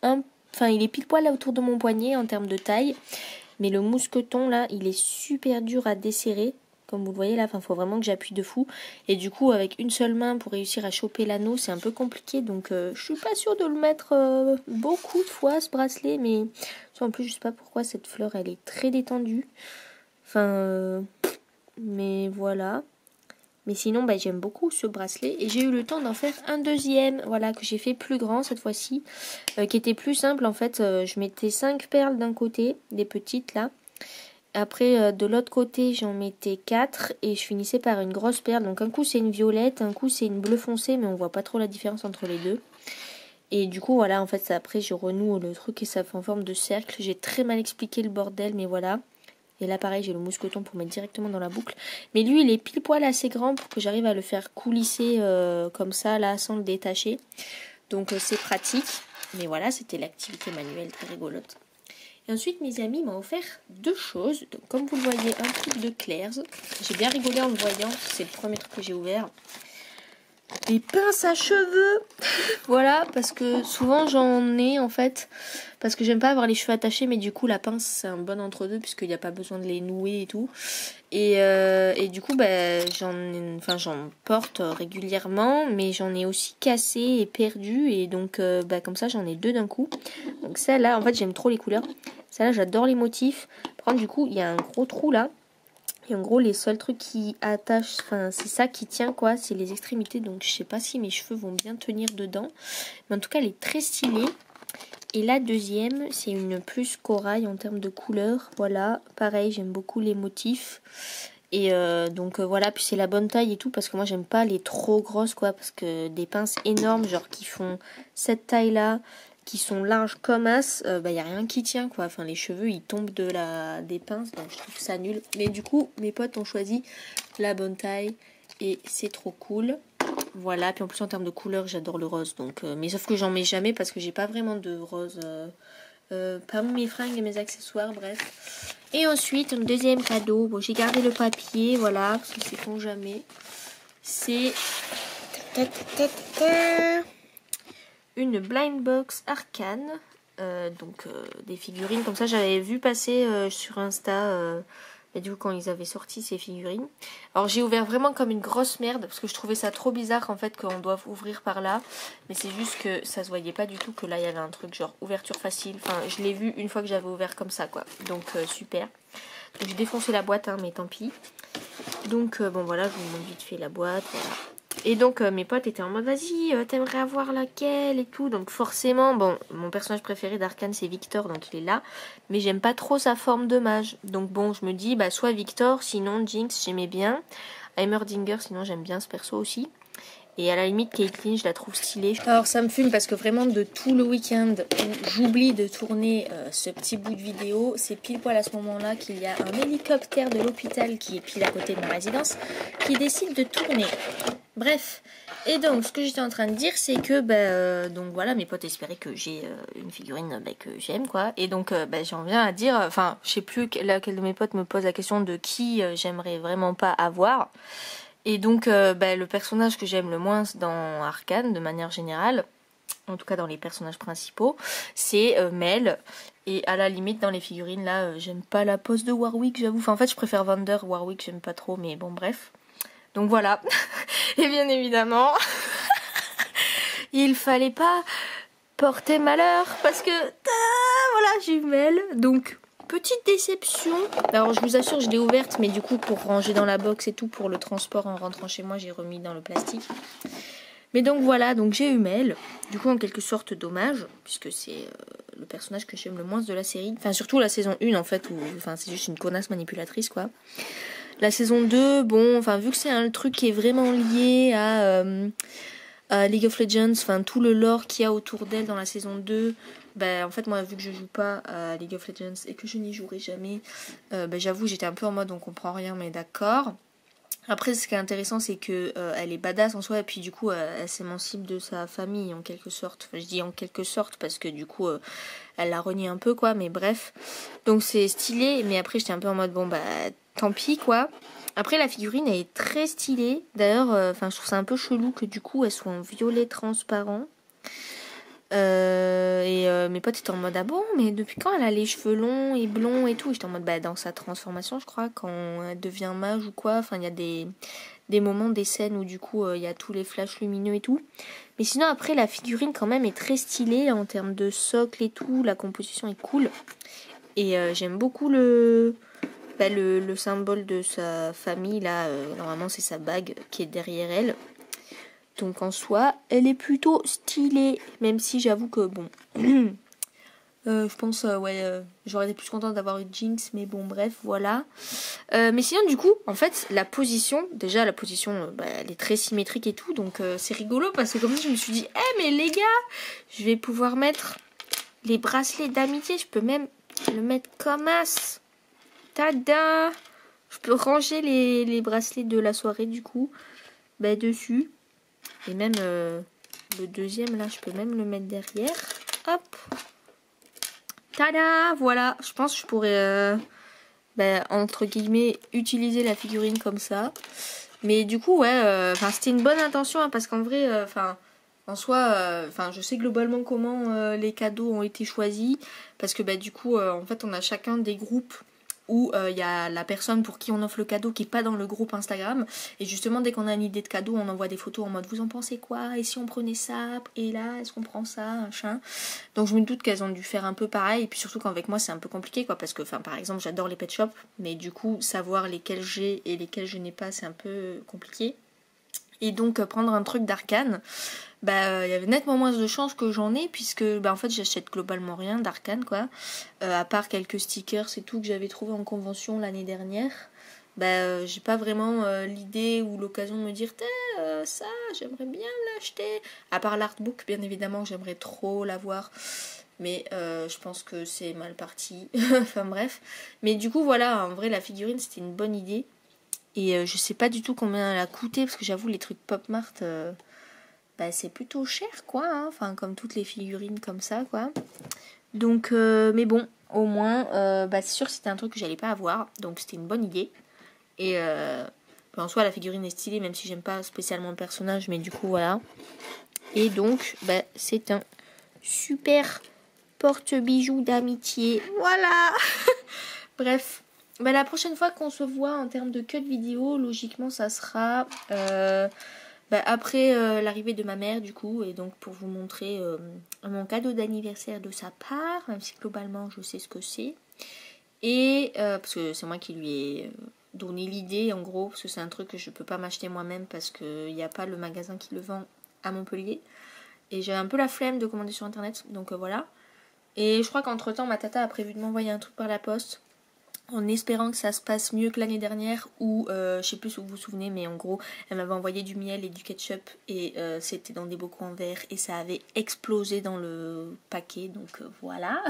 il est pile poil là autour de mon poignet en termes de taille. Mais le mousqueton là, il est super dur à desserrer. Comme vous le voyez là, faut vraiment que j'appuie de fou. Et du coup, avec une seule main pour réussir à choper l'anneau, c'est un peu compliqué. Donc je suis pas sûre de le mettre beaucoup de fois ce bracelet. Mais en plus, je sais pas pourquoi cette fleur, elle est très détendue. Mais voilà. Mais sinon, j'aime beaucoup ce bracelet. Et j'ai eu le temps d'en faire un deuxième. Voilà, que j'ai fait plus grand cette fois-ci. Qui était plus simple en fait. Je mettais 5 perles d'un côté, des petites là. Après, de l'autre côté, j'en mettais 4 et je finissais par une grosse perle. Donc un coup c'est une violette, un coup c'est une bleu foncé, mais on voit pas trop la différence entre les deux. Et du coup, voilà, en fait, après je renoue le truc et ça fait en forme de cercle. J'ai très mal expliqué le bordel, mais voilà. Et là, pareil, j'ai le mousqueton pour mettre directement dans la boucle. Mais lui, il est pile poil assez grand pour que j'arrive à le faire coulisser comme ça, là, sans le détacher. Donc c'est pratique. Mais voilà, c'était l'activité manuelle très rigolote. Et ensuite, mes amis m'ont offert deux choses. Donc, comme vous le voyez, un truc de Claire's. J'ai bien rigolé en le voyant. C'est le premier truc que j'ai ouvert. Des pinces à cheveux. Voilà, parce que souvent j'en ai en fait. Parce que j'aime pas avoir les cheveux attachés. Mais du coup, la pince, c'est un bon entre-deux. Puisqu'il n'y a pas besoin de les nouer et tout. Et du coup, j'en porte régulièrement. Mais j'en ai aussi cassé et perdu. Et donc, comme ça, j'en ai deux d'un coup. Donc celle-là, en fait, j'aime trop les couleurs. Celle-là, j'adore les motifs. Par contre, du coup, il y a un gros trou là. Et en gros, les seuls trucs qui attachent, enfin, c'est ça qui tient, quoi, c'est les extrémités. Donc, je sais pas si mes cheveux vont bien tenir dedans. Mais en tout cas, elle est très stylée. Et la deuxième, c'est une plus corail en termes de couleur. Voilà, pareil, j'aime beaucoup les motifs. Et donc, voilà, puis c'est la bonne taille et tout. Parce que moi, j'aime pas les trop grosses, quoi. Parce que des pinces énormes, genre qui font cette taille-là, qui sont larges comme as, y a rien qui tient, quoi. Enfin, les cheveux, ils tombent des pinces, donc je trouve ça nul. Mais du coup, mes potes ont choisi la bonne taille et c'est trop cool. Voilà, puis en plus en termes de couleur, j'adore le rose. Donc, mais sauf que j'en mets jamais parce que j'ai pas vraiment de rose parmi mes fringues et mes accessoires, bref. Et ensuite, un deuxième cadeau. Bon, j'ai gardé le papier, voilà, parce que c'est con jamais. C'est une blind box Arcane, des figurines comme ça. J'avais vu passer sur Insta, et du coup quand ils avaient sorti ces figurines. Alors j'ai ouvert vraiment comme une grosse merde parce que je trouvais ça trop bizarre en fait qu'on doive ouvrir par là. Mais c'est juste que ça se voyait pas du tout que là il y avait un truc genre ouverture facile. Enfin je l'ai vu une fois que j'avais ouvert comme ça quoi. Donc super. Donc j'ai défoncé la boîte mais tant pis. Donc bon voilà, je vous montre vite fait la boîte, voilà. Et donc mes potes étaient en mode vas-y, t'aimerais avoir laquelle et tout. Donc forcément, bon, mon personnage préféré d'Arcane c'est Victor, donc il est là. Mais j'aime pas trop sa forme de mage. Donc bon, je me dis, soit Victor, sinon Jinx j'aimais bien. Heimerdinger, sinon j'aime bien ce perso aussi. Et à la limite, Caitlyn, je la trouve stylée. Alors ça me fume parce que vraiment de tout le week-end où j'oublie de tourner ce petit bout de vidéo, c'est pile poil à ce moment-là qu'il y a un hélicoptère de l'hôpital qui est pile à côté de ma résidence qui décide de tourner. Bref, et donc ce que j'étais en train de dire c'est que donc voilà, mes potes espéraient que j'ai une figurine que j'aime quoi. Et donc j'en viens à dire, enfin je sais plus laquelle de mes potes me pose la question de qui j'aimerais vraiment pas avoir. Et donc le personnage que j'aime le moins dans Arcane de manière générale, en tout cas dans les personnages principaux, c'est Mel. Et à la limite dans les figurines là, j'aime pas la pose de Warwick j'avoue. Enfin en fait je préfère Vander, Warwick j'aime pas trop mais bon bref. Donc voilà, et bien évidemment, il fallait pas porter malheur parce que voilà, j'ai eu Mel. Donc petite déception. Alors je vous assure, je l'ai ouverte, mais du coup pour ranger dans la box et tout, pour le transport en rentrant chez moi, j'ai remis dans le plastique. Mais donc voilà, donc j'ai eu Mel. Du coup en quelque sorte dommage, puisque c'est le personnage que j'aime le moins de la série. Enfin surtout la saison 1 en fait, où c'est juste une connasse manipulatrice quoi. La saison 2, bon, enfin vu que c'est un truc qui est vraiment lié à League of Legends, enfin tout le lore qu'il y a autour d'elle dans la saison 2, en fait moi vu que je joue pas à League of Legends et que je n'y jouerai jamais, j'avoue j'étais un peu en mode on comprend rien mais d'accord. Après ce qui est intéressant c'est que elle est badass en soi et puis du coup elle s'émancipe de sa famille en quelque sorte. Enfin je dis en quelque sorte parce que du coup elle la renie un peu quoi, mais bref. Donc c'est stylé, mais après j'étais un peu en mode bon tant pis quoi. Après la figurine elle est très stylée. D'ailleurs je trouve ça un peu chelou que du coup elle soit en violet transparent. Mes potes étaient en mode ah bon mais depuis quand elle a les cheveux longs et blonds et tout. J'étais en mode dans sa transformation je crois, quand elle devient mage ou quoi. Enfin il y a des moments, des scènes où du coup il y a tous les flashs lumineux et tout. Mais sinon après la figurine quand même est très stylée en termes de socle et tout. La composition est cool. Et j'aime beaucoup le symbole de sa famille là. Normalement c'est sa bague qui est derrière elle. Donc en soi, elle est plutôt stylée, même si j'avoue que bon, je pense j'aurais été plus contente d'avoir une Jinx, mais bon bref voilà. Mais sinon du coup, en fait la position elle est très symétrique et tout, donc c'est rigolo parce que comme ça je me suis dit, mais les gars, je vais pouvoir mettre les bracelets d'amitié, je peux même le mettre comme as. Tada! Je peux ranger les bracelets de la soirée du coup, dessus. Et même le deuxième là, je peux même le mettre derrière. Hop. tada, voilà, je pense que je pourrais, entre guillemets, utiliser la figurine comme ça. Mais du coup, ouais, c'était une bonne intention, hein, parce qu'en vrai, en soi, je sais globalement comment les cadeaux ont été choisis, parce que du coup, en fait, on a chacun des groupes où il y a la personne pour qui on offre le cadeau qui n'est pas dans le groupe Instagram. Et justement, dès qu'on a une idée de cadeau, on envoie des photos en mode vous en pensez quoi? Et si on prenait ça? Et là, est-ce qu'on prend ça? Machin. Donc je me doute qu'elles ont dû faire un peu pareil. Et puis surtout qu'avec moi, c'est un peu compliqué, quoi. Parce que, par exemple, j'adore les pet shops. Mais du coup, savoir lesquels j'ai et lesquels je n'ai pas, c'est un peu compliqué. Et donc, prendre un truc d'Arcane, il y avait nettement moins de chances que j'en ai, puisque en fait j'achète globalement rien d'Arcane, quoi, à part quelques stickers et tout que j'avais trouvé en convention l'année dernière. J'ai pas vraiment l'idée ou l'occasion de me dire ça j'aimerais bien l'acheter, à part l'artbook bien évidemment que j'aimerais trop l'avoir, mais je pense que c'est mal parti. Enfin bref, mais du coup voilà, en vrai la figurine c'était une bonne idée, et je sais pas du tout combien elle a coûté, parce que j'avoue les trucs Pop Mart c'est plutôt cher, quoi, hein. Enfin, comme toutes les figurines comme ça, quoi. Donc, mais bon, au moins, c'est sûr que c'était un truc que j'allais pas avoir, donc c'était une bonne idée. Et en soi, la figurine est stylée, même si j'aime pas spécialement le personnage, mais du coup, voilà. Et donc, c'est un super porte-bijoux d'amitié. Voilà. Bref. La prochaine fois qu'on se voit en termes de cut vidéo, logiquement, ça sera... après l'arrivée de ma mère, du coup, et donc pour vous montrer mon cadeau d'anniversaire de sa part, même si globalement je sais ce que c'est, et parce que c'est moi qui lui ai donné l'idée, en gros, parce que c'est un truc que je peux pas m'acheter moi-même parce qu'il n'y a pas le magasin qui le vend à Montpellier, et j'ai un peu la flemme de commander sur internet, donc voilà. Et je crois qu'entre temps ma tata a prévu de m'envoyer un truc par la poste, en espérant que ça se passe mieux que l'année dernière, où je sais plus si vous vous souvenez, mais en gros elle m'avait envoyé du miel et du ketchup, et c'était dans des bocaux en verre et ça avait explosé dans le paquet, donc voilà.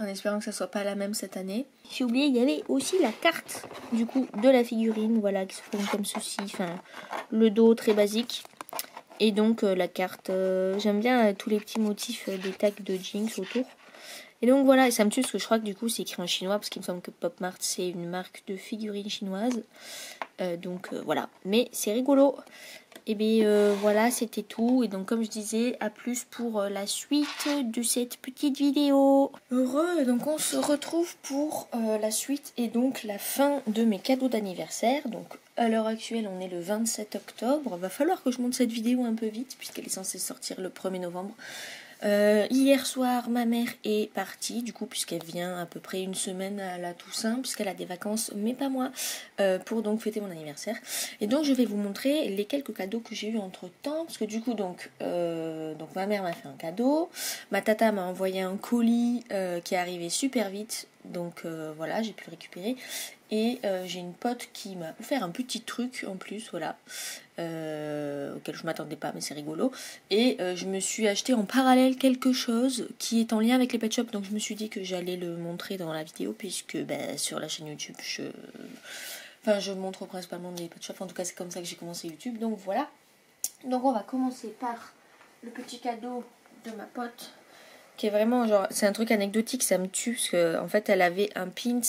En espérant que ça soit pas la même cette année. J'ai oublié, il y avait aussi la carte du coup de la figurine, voilà, qui se forme comme ceci, le dos très basique. Et donc la carte, j'aime bien tous les petits motifs des tags de Jinx autour. Et donc voilà, et ça me tue parce que je crois que du coup c'est écrit en chinois, parce qu'il me semble que Pop Mart c'est une marque de figurines chinoise. Voilà, mais c'est rigolo. Et bien voilà, c'était tout. Et donc comme je disais, à plus pour la suite de cette petite vidéo. Heureux, et donc on se retrouve pour la suite et donc la fin de mes cadeaux d'anniversaire. Donc à l'heure actuelle on est le 27 octobre. Va falloir que je monte cette vidéo un peu vite puisqu'elle est censée sortir le 1er novembre. Hier soir, ma mère est partie, du coup, puisqu'elle vient à peu près une semaine à la Toussaint, puisqu'elle a des vacances, mais pas moi, pour donc fêter mon anniversaire. Et donc, je vais vous montrer les quelques cadeaux que j'ai eu entre temps, parce que du coup, donc ma mère m'a fait un cadeau, ma tata m'a envoyé un colis qui est arrivé super vite, donc voilà, j'ai pu le récupérer. Et j'ai une pote qui m'a offert un petit truc en plus, voilà, auquel je m'attendais pas, mais c'est rigolo. Et je me suis acheté en parallèle quelque chose qui est en lien avec les pet shops, donc je me suis dit que j'allais le montrer dans la vidéo, puisque sur la chaîne YouTube, je montre principalement des pet shops, en tout cas c'est comme ça que j'ai commencé YouTube, donc voilà. Donc on va commencer par le petit cadeau de ma pote, qui est vraiment genre, c'est un truc anecdotique, ça me tue, parce qu'en fait elle avait un pins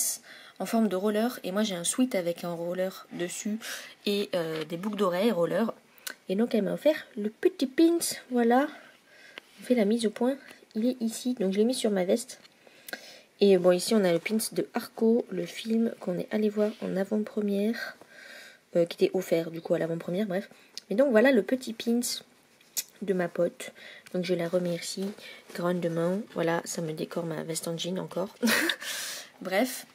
en forme de roller, et moi j'ai un sweat avec un roller dessus et des boucles d'oreilles roller, et donc elle m'a offert le petit pins, voilà, on fait la mise au point, il est ici, donc je l'ai mis sur ma veste. Et bon, ici on a le pins de Arco, le film qu'on est allé voir en avant-première, qui était offert du coup à l'avant-première, bref. Et donc voilà le petit pins de ma pote, donc je la remercie grandement, voilà, ça me décore ma veste en jean encore. Bref.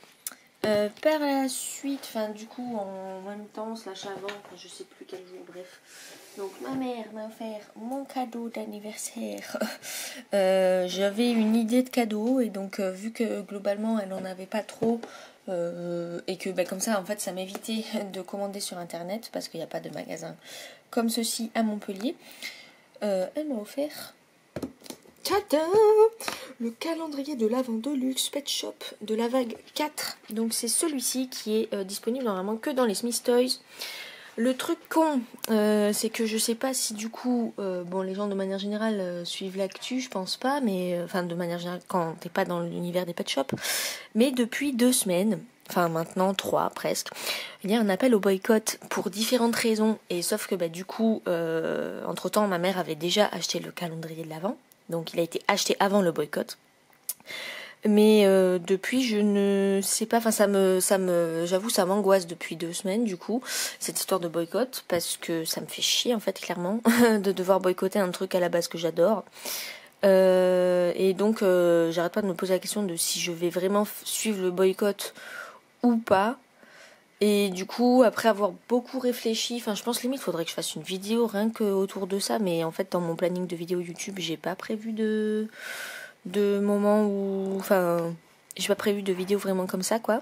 Par la suite, du coup en même temps, slash avant, je sais plus quel jour, bref. Donc ma mère m'a offert mon cadeau d'anniversaire. J'avais une idée de cadeau, et donc vu que globalement elle en avait pas trop, et que comme ça en fait ça m'évitait de commander sur internet parce qu'il n'y a pas de magasin comme ceci à Montpellier, elle m'a offert tada, le calendrier de l'Avent de luxe Pet Shop de la vague 4. Donc c'est celui-ci qui est disponible normalement que dans les Smith Toys. Le truc con, c'est que je sais pas si du coup, bon, les gens de manière générale suivent l'actu, je pense pas, mais enfin de manière générale quand t'es pas dans l'univers des pet shops, mais depuis 2 semaines, enfin maintenant 3 presque, il y a un appel au boycott pour différentes raisons, et sauf que bah du coup, entre-temps ma mère avait déjà acheté le calendrier de l'Avent, donc il a été acheté avant le boycott. Mais depuis, je ne sais pas. Enfin, j'avoue, ça m'angoisse depuis 2 semaines, du coup, cette histoire de boycott, parce que ça me fait chier, en fait, clairement, de devoir boycotter un truc à la base que j'adore. Et donc, j'arrête pas de me poser la question de si je vais vraiment suivre le boycott ou pas. Et du coup, après avoir beaucoup réfléchi, enfin, je pense limite, faudrait que je fasse une vidéo rien que autour de ça. Mais en fait, dans mon planning de vidéo YouTube, j'ai pas prévu de moments où, enfin, j'ai pas prévu de vidéo vraiment comme ça, quoi.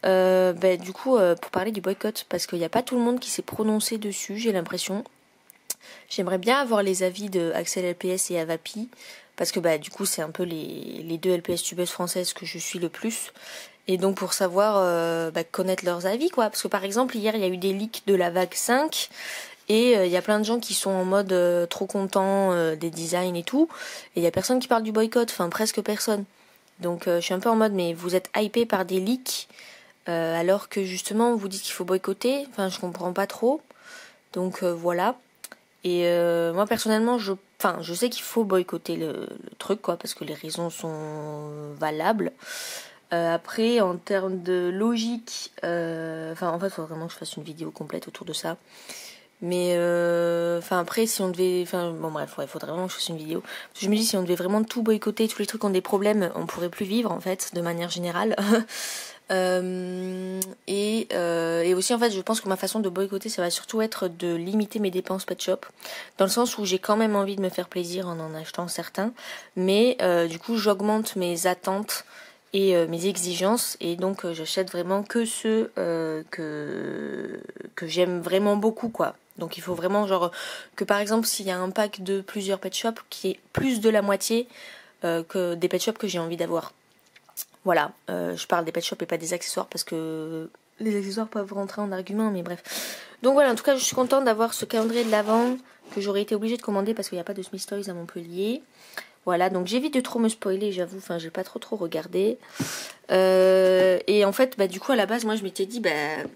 Du coup, pour parler du boycott, parce qu'il n'y a pas tout le monde qui s'est prononcé dessus, j'ai l'impression. J'aimerais bien avoir les avis de Axel LPS et Avapi, parce que du coup, c'est un peu les deux LPS tubeuses françaises que je suis le plus. Et donc pour savoir, connaître leurs avis, quoi. Parce que par exemple, hier, il y a eu des leaks de la vague 5, et il y a plein de gens qui sont en mode trop contents des designs et tout. Et il y a personne qui parle du boycott, enfin presque personne. Donc je suis un peu en mode, mais vous êtes hypé par des leaks alors que justement vous dites qu'il faut boycotter. Enfin, je comprends pas trop. Donc voilà. Et moi personnellement, je sais qu'il faut boycotter le truc, quoi, parce que les raisons sont valables. Après, en termes de logique, en fait, il faut vraiment que je fasse une vidéo complète autour de ça. Mais après, si on devait, bon bref, il faudrait vraiment que je fasse une vidéo. Parce que je me dis, si on devait vraiment tout boycotter, tous les trucs qui ont des problèmes, on pourrait plus vivre en fait, de manière générale. Et aussi en fait, je pense que ma façon de boycotter, ça va surtout être de limiter mes dépenses pet shop, dans le sens où j'ai quand même envie de me faire plaisir en achetant certains, mais du coup, j'augmente mes attentes et mes exigences, et donc j'achète vraiment que ceux que j'aime vraiment beaucoup, quoi. Donc il faut vraiment genre que par exemple s'il y a un pack de plusieurs pet shops, qui est plus de la moitié que des pet shops que j'ai envie d'avoir. Voilà, je parle des pet shops et pas des accessoires, parce que les accessoires peuvent rentrer en argument, mais bref. Donc voilà, en tout cas je suis contente d'avoir ce calendrier de l'Avent que j'aurais été obligée de commander parce qu'il n'y a pas de Smith Toys à Montpellier. Voilà, donc j'évite de trop me spoiler, j'avoue, enfin j'ai pas trop regardé. Et en fait, du coup à la base, moi je m'étais dit,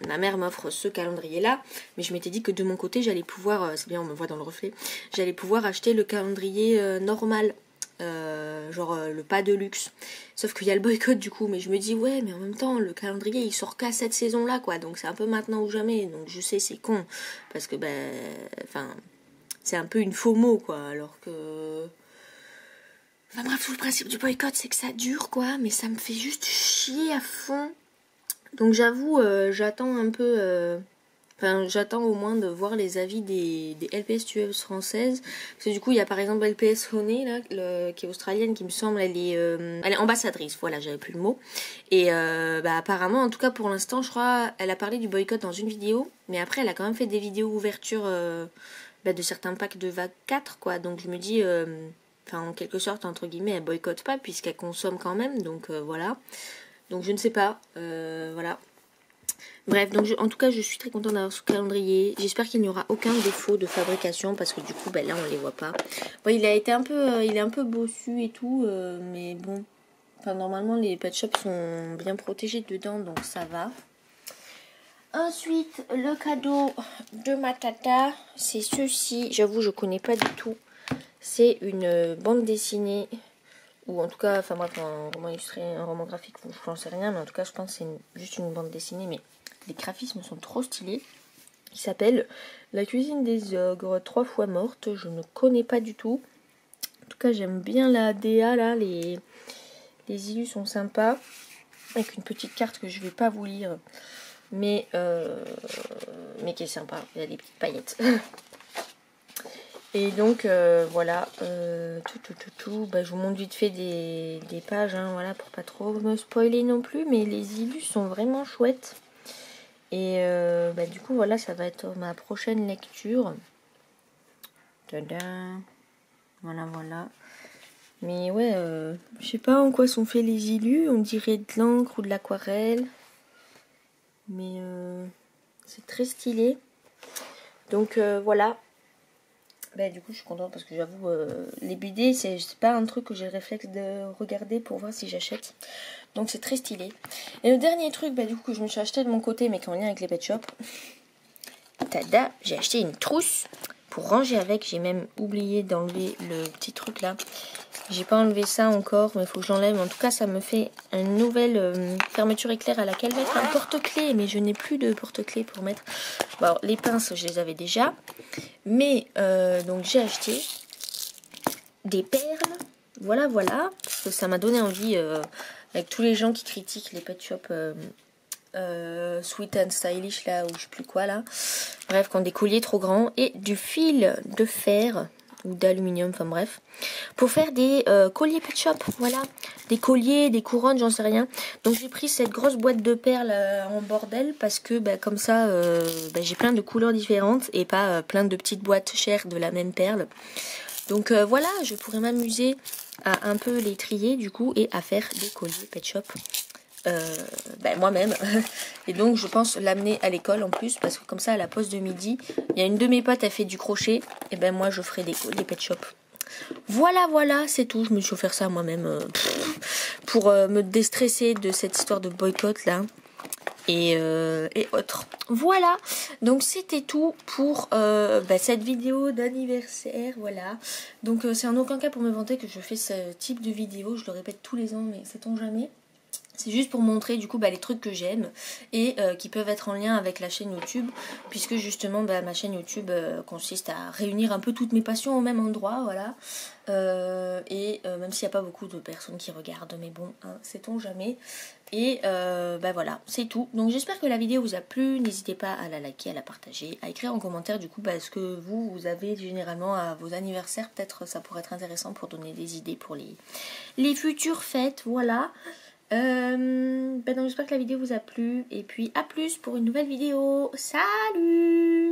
ma mère m'offre ce calendrier-là, mais je m'étais dit que de mon côté, j'allais pouvoir, c'est bien, on me voit dans le reflet, j'allais pouvoir acheter le calendrier normal, le pas de luxe. Sauf qu'il y a le boycott du coup, mais je me dis, ouais, mais en même temps, le calendrier il sort qu'à cette saison-là, quoi, donc c'est un peu maintenant ou jamais, donc je sais, c'est con, parce que, c'est un peu une FOMO, quoi, alors que... Enfin bref, tout le principe du boycott, c'est que ça dure, quoi, mais ça me fait juste chier à fond. Donc j'avoue, j'attends un peu... j'attends au moins de voir les avis des LPS tueuses françaises. Parce que du coup, il y a par exemple LPS Honey, là, qui est australienne, qui me semble, elle est ambassadrice, voilà, j'avais plus le mot. Et apparemment, en tout cas pour l'instant, je crois, elle a parlé du boycott dans une vidéo, mais après, elle a quand même fait des vidéos ouverture de certains packs de vague 4, quoi. Donc je me dis... en quelque sorte, entre guillemets, elle boycotte pas puisqu'elle consomme quand même, donc voilà. Donc je ne sais pas, voilà. Bref, donc en tout cas, je suis très contente d'avoir ce calendrier. J'espère qu'il n'y aura aucun défaut de fabrication parce que du coup, là, on les voit pas. Bon, il est un peu bossu et tout, mais bon. Normalement, les pet shops sont bien protégés dedans, donc ça va. Ensuite, le cadeau de ma tata, c'est ceci. J'avoue, je connais pas du tout. C'est une bande dessinée, ou en tout cas, un roman illustré, un roman graphique, je n'en sais rien, mais en tout cas, je pense que c'est juste une bande dessinée, mais les graphismes sont trop stylés. Il s'appelle La cuisine des ogres, 3 fois morte. Je ne connais pas du tout. En tout cas, j'aime bien la DA, là, les illus sont sympas, avec une petite carte que je ne vais pas vous lire, mais qui est sympa. Il y a des petites paillettes. Et donc voilà, je vous montre vite fait des pages, hein, voilà, pour pas trop me spoiler non plus, mais les illus sont vraiment chouettes. Et du coup voilà, ça va être ma prochaine lecture. Tada. Voilà. Mais ouais, je sais pas en quoi sont faits les illus, on dirait de l'encre ou de l'aquarelle. Mais c'est très stylé. Donc voilà. Du coup je suis contente parce que j'avoue les BD c'est pas un truc que j'ai le réflexe de regarder pour voir si j'achète. Donc c'est très stylé. Et le dernier truc du coup que je me suis acheté de mon côté mais qui est en lien avec les pet shops. Tada, j'ai acheté une trousse pour ranger avec. J'ai même oublié d'enlever le petit truc là. J'ai pas enlevé ça encore, mais il faut que j'enlève. En tout cas, ça me fait une nouvelle fermeture éclair à laquelle mettre un porte-clés. Mais je n'ai plus de porte-clés pour mettre. Bon, alors, les pinces, je les avais déjà. Mais, donc j'ai acheté des perles. Voilà, voilà. Parce que ça m'a donné envie, avec tous les gens qui critiquent les pet shops Sweet and Stylish là, ou je sais plus quoi là. Bref, qui ont des colliers trop grands. Et du fil de fer ou d'aluminium, enfin bref, pour faire des colliers pet shop, voilà, des colliers, des couronnes, j'en sais rien. Donc j'ai pris cette grosse boîte de perles en bordel parce que comme ça, j'ai plein de couleurs différentes et pas plein de petites boîtes chères de la même perle. Donc voilà, je pourrais m'amuser à un peu les trier du coup et à faire des colliers pet shop. Moi-même et donc je pense l'amener à l'école en plus parce que comme ça à la pause de midi il y a une de mes potes a fait du crochet et moi je ferai des pet shop. Voilà c'est tout, je me suis offert ça moi-même pour me déstresser de cette histoire de boycott là et autres. Voilà, donc c'était tout pour cette vidéo d'anniversaire. Voilà, donc c'est en aucun cas pour me vanter que je fais ce type de vidéo, je le répète tous les ans mais sait-on jamais. C'est juste pour montrer du coup les trucs que j'aime et qui peuvent être en lien avec la chaîne YouTube, puisque justement ma chaîne YouTube consiste à réunir un peu toutes mes passions au même endroit, voilà. Même s'il n'y a pas beaucoup de personnes qui regardent, mais bon, hein, sait-on jamais. Et voilà, c'est tout. Donc j'espère que la vidéo vous a plu. N'hésitez pas à la liker, à la partager, à écrire en commentaire du coup ce que vous avez généralement à vos anniversaires. Peut-être ça pourrait être intéressant pour donner des idées pour les futures fêtes, voilà. Donc j'espère que la vidéo vous a plu et puis à plus pour une nouvelle vidéo. Salut!